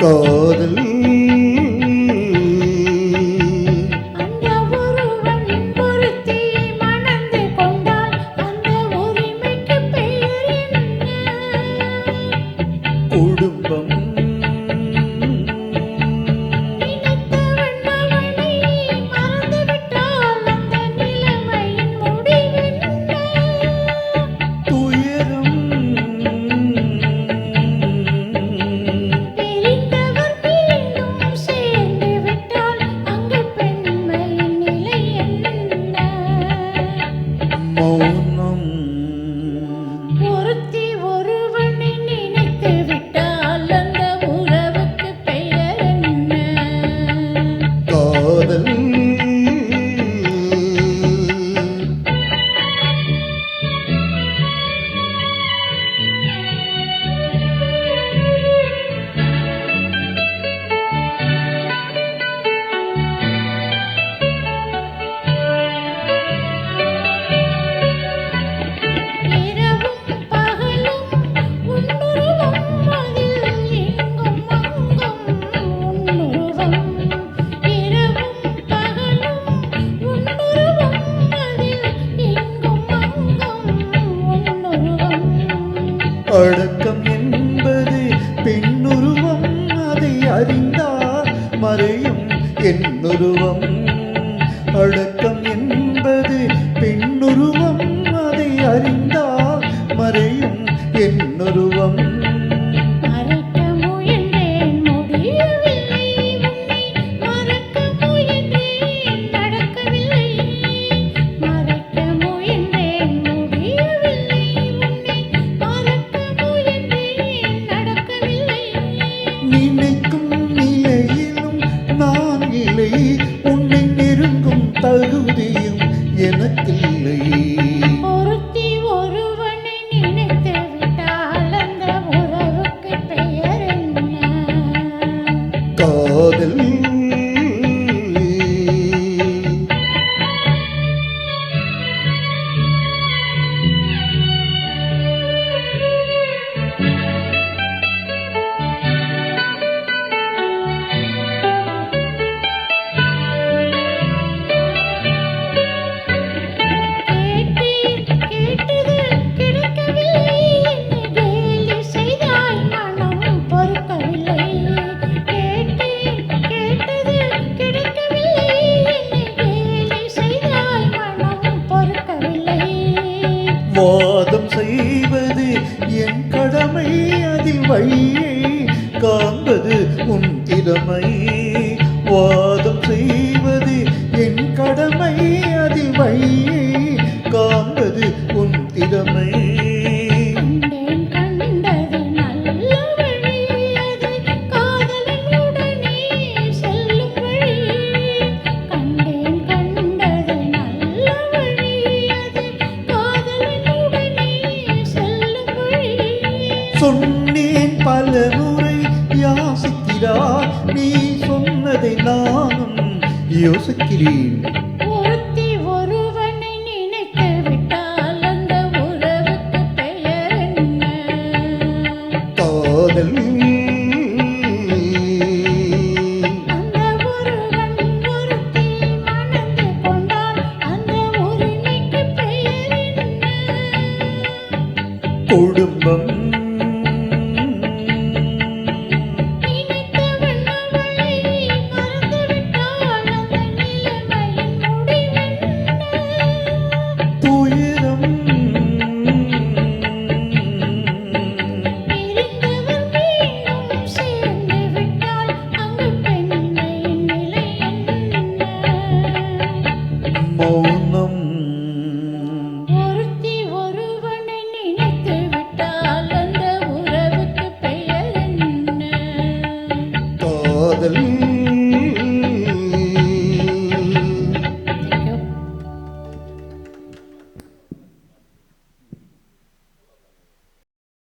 காதல் குடும்பம் துயரம் மௌனம் காதல் அடக்கம் என்பது பெண்ணுருவம், அதை அறிந்தால் மறையும் என்னுருவம். அடக்கம் என்பது பெண்ணுருவம், அதை அறிந்தால் மறையும் என்னுருவம். நினைக்கும் நிலையிலும் நான் இல்லை, உன்னை நெருங்கும் தகுதியும் எனக்கில்லை. ஒருத்தி ஒருவனை நினைத்து விட்டால் அந்த உறவுக்கு பெயர் என்ன? காதல் வாதம் செய்வது என் கடமை, அதில் வழியை காண்பது உன் திறமை. வாதம் செய்வது என் கடமை, அதில் வழியை காண்பது உன் திறமை. சொன்னேன் பல முறை யாசிக்கிறார், நீ சொன்னதை நானும் யோசிக்கிறேன்.